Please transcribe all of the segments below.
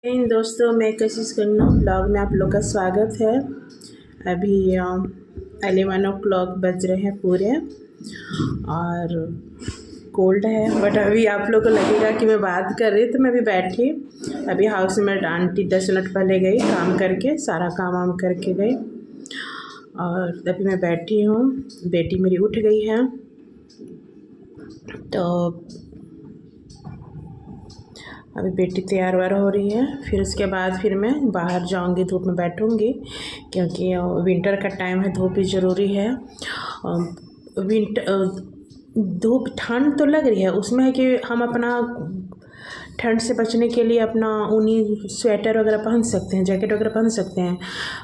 इन दोस्तों, मैं कोशिश करना ब्लॉग में आप लोग का स्वागत है। अभी 11 o'clock बज रहे हैं पूरे और कोल्ड है, बट अभी आप लोग को लगेगा कि मैं बात कर रही, तो मैं अभी बैठी। अभी हाउस में आंटी 10 मिनट पहले गई, काम करके सारा काम वाम करके गई और अभी मैं बैठी हूँ। बेटी मेरी उठ गई है, तो अभी बेटी तैयार वार हो रही है। फिर उसके बाद फिर मैं बाहर जाऊंगी, धूप में बैठूंगी, क्योंकि विंटर का टाइम है, धूप भी ज़रूरी है। धूप ठंड तो लग रही है, उसमें है कि हम अपना ठंड से बचने के लिए अपना ऊनी स्वेटर वगैरह पहन सकते हैं, जैकेट वगैरह पहन सकते हैं।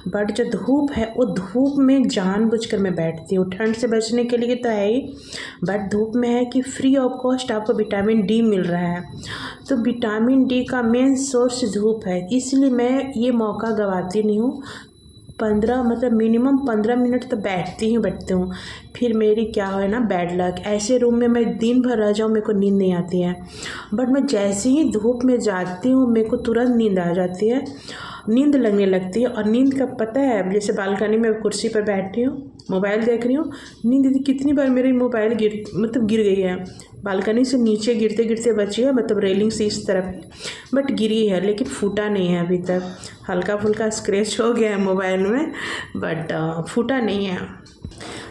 बट जो धूप है, वो धूप में जानबूझकर मैं बैठती हूँ। ठंड से बचने के लिए तो है ही, बट धूप में है कि फ्री ऑफ कॉस्ट आपको विटामिन डी मिल रहा है। तो विटामिन डी का मेन सोर्स धूप है, इसलिए मैं ये मौका गंवाती नहीं हूँ। 15 मतलब मिनिमम 15 मिनट तो बैठती हूँ। फिर मेरी क्या है ना, बैड लक, ऐसे रूम में मैं दिन भर रह जाऊँ, मेरे को नींद नहीं आती है। बट मैं जैसे ही धूप में जाती हूँ, मेरे को तुरंत नींद आ जाती है, नींद लगने लगती है। और नींद का पता है, जैसे बालकनी में कुर्सी पर बैठी हूँ, मोबाइल देख रही हूँ, नींद कितनी बार मेरी मोबाइल गिर गई है। बालकनी से नीचे गिरते गिरते बची है, मतलब रेलिंग से इस तरफ, बट गिरी है, लेकिन फूटा नहीं है अभी तक। हल्का फुल्का स्क्रैच हो गया है मोबाइल में, बट फूटा नहीं है।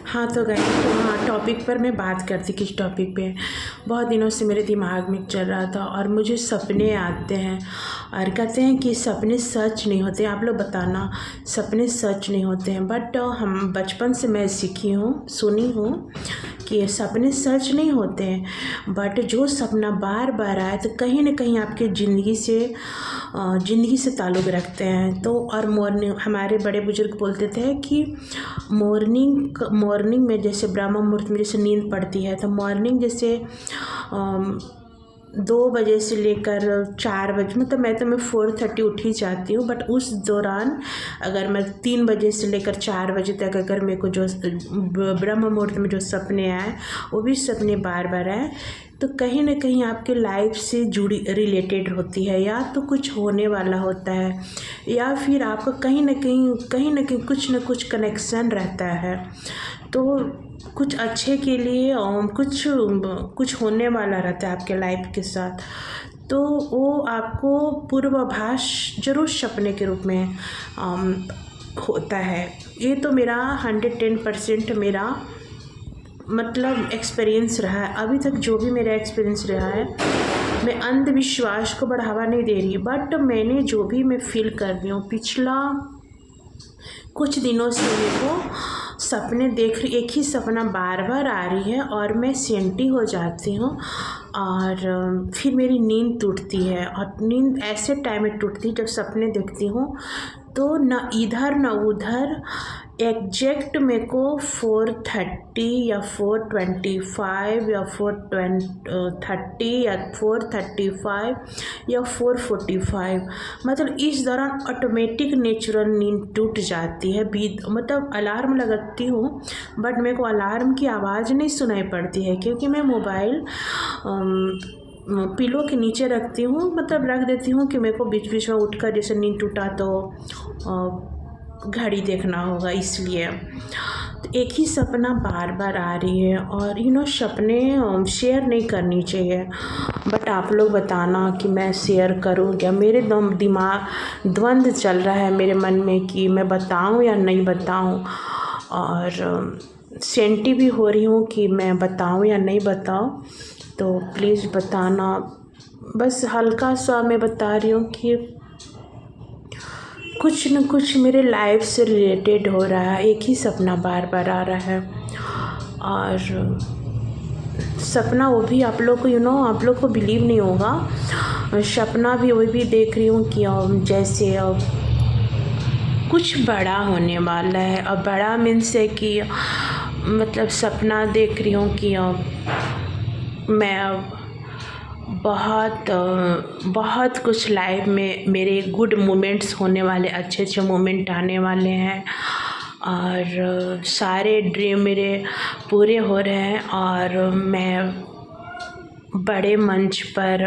हाँ तो गए तो हाँ, टॉपिक पर मैं बात करती। किस टॉपिक पे? बहुत दिनों से मेरे दिमाग में चल रहा था और मुझे सपने आते हैं, और कहते हैं कि सपने सच नहीं होते। आप लोग बताना, सपने सच नहीं होते हैं। बट हम बचपन से मैं सीखी हूँ, सुनी हूँ कि सपने सच नहीं होते हैं। बट जो सपना बार बार आए तो कहीं ना कहीं आपके ज़िंदगी से ताल्लुक़ रखते हैं। तो और मॉर्निंग, हमारे बड़े बुजुर्ग बोलते थे कि मॉर्निंग में जैसे ब्रह्म मुहूर्त में जैसे नींद पड़ती है, तो मॉर्निंग जैसे 2 बजे से लेकर 4 बजे, मतलब मैं 4:30 उठ ही जाती हूँ। बट उस दौरान अगर मैं 3 बजे से लेकर 4 बजे तक अगर मेरे को जो ब्रह्म मुहूर्त में जो सपने आए, वो भी सपने बार बार आए, तो कहीं ना कहीं आपके लाइफ से जुड़ी रिलेटेड होती है, या तो कुछ होने वाला होता है, या फिर आपका कहीं ना कहीं कुछ ना कुछ कनेक्शन रहता है। तो कुछ अच्छे के लिए कुछ होने वाला रहता है आपके लाइफ के साथ, तो वो आपको पूर्वाभास जरूर सपने के रूप में होता है। ये तो मेरा 110% मेरा मतलब एक्सपीरियंस रहा है अभी तक। जो भी मेरा एक्सपीरियंस रहा है, मैं अंधविश्वास को बढ़ावा नहीं दे रही, बट मैंने जो भी मैं फील कर रही हूँ पिछला कुछ दिनों से, मेरे को सपने देख रही, एक ही सपना बार बार आ रही है और मैं सेंटी हो जाती हूँ, और फिर मेरी नींद टूटती है। और नींद ऐसे टाइम में टूटती है जब सपने देखती हूँ, तो न इधर न उधर, एग्जैक्ट मेरे को 4:30 या 4:25 या 4:30 या 4:35 या 4:45, मतलब इस दौरान ऑटोमेटिक नेचुरल नींद टूट जाती है। मतलब अलार्म लगाती हूँ, बट मेरे को अलार्म की आवाज़ नहीं सुनाई पड़ती है, क्योंकि मैं मोबाइल पिलो के नीचे रखती हूँ, मतलब रख देती हूँ कि मेरे को बीच बीच में उठकर जैसे नींद टूटा तो घड़ी देखना होगा, इसलिए। तो एक ही सपना बार बार आ रही है, और सपने शेयर नहीं करनी चाहिए। बट आप लोग बताना कि मैं शेयर करूँ क्या? मेरे दिमाग द्वंद्व चल रहा है मेरे मन में कि मैं बताऊँ या नहीं बताऊँ, और सेंटी भी हो रही हूँ कि मैं बताऊँ या नहीं बताऊँ। तो प्लीज़ बताना। बस हल्का सा मैं बता रही हूँ कि कुछ न कुछ मेरे लाइफ से रिलेटेड हो रहा है। एक ही सपना बार बार आ रहा है, और सपना वो भी आप लोग को आप लोग को बिलीव नहीं होगा। सपना भी वही भी देख रही हूँ कि जैसे कुछ बड़ा होने वाला है। और बड़ा मीन्स है कि मतलब सपना देख रही हूँ कि मैं बहुत कुछ लाइफ में मेरे गुड मोमेंट्स होने वाले, अच्छे अच्छे मोमेंट आने वाले हैं, और सारे ड्रीम मेरे पूरे हो रहे हैं। और मैं बड़े मंच पर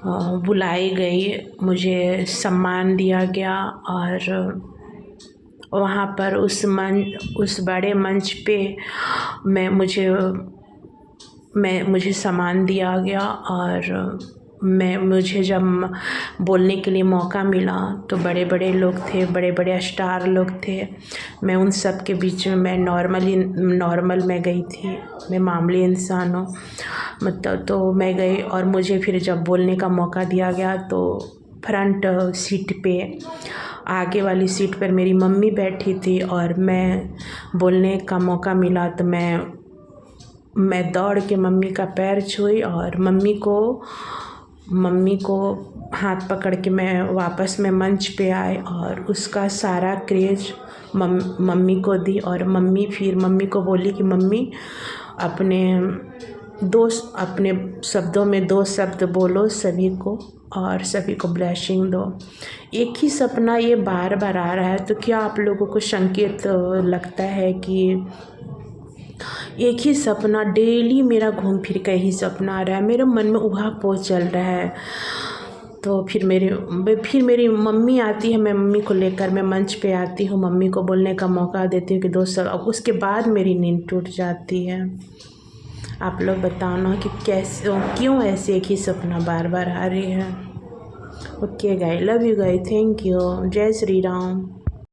बुलाई गई, मुझे सम्मान दिया गया और वहाँ पर उस बड़े मंच पे मुझे सम्मान दिया गया और मुझे जब बोलने के लिए मौका मिला तो बड़े बड़े लोग थे, बड़े बड़े स्टार लोग थे। मैं उन सब के बीच में मैं नॉर्मल मैं गई थी, मैं मामूली इंसान हूँ मतलब। तो मैं गई और मुझे फिर जब बोलने का मौका दिया गया तो फ्रंट सीट पे, आगे वाली सीट पर मेरी मम्मी बैठी थी और मैं बोलने का मौका मिला तो मैं दौड़ के मम्मी का पैर छुई और मम्मी को हाथ पकड़ के मैं वापस में मंच पे आए और उसका सारा क्रेज मम्मी को दी। और मम्मी को बोली कि मम्मी अपने शब्दों में 2 शब्द बोलो सभी को और सभी को ब्लेसिंग दो। एक ही सपना ये बार बार आ रहा है, तो क्या आप लोगों को संकेत लगता है कि एक ही सपना डेली मेरा घूम फिर के ही सपना आ रहा है, मेरे मन में उबाऊ चल रहा है। तो फिर मेरी मम्मी आती है, मैं मम्मी को लेकर मैं मंच पे आती हूँ, मम्मी को बोलने का मौका देती हूँ कि 2 शब्द, उसके बाद मेरी नींद टूट जाती है। आप लोग बताओ ना कि कैसे, क्यों ऐसे एक ही सपना बार बार आ रही है। Okay guys, love you guys, thank you, जय श्री राम।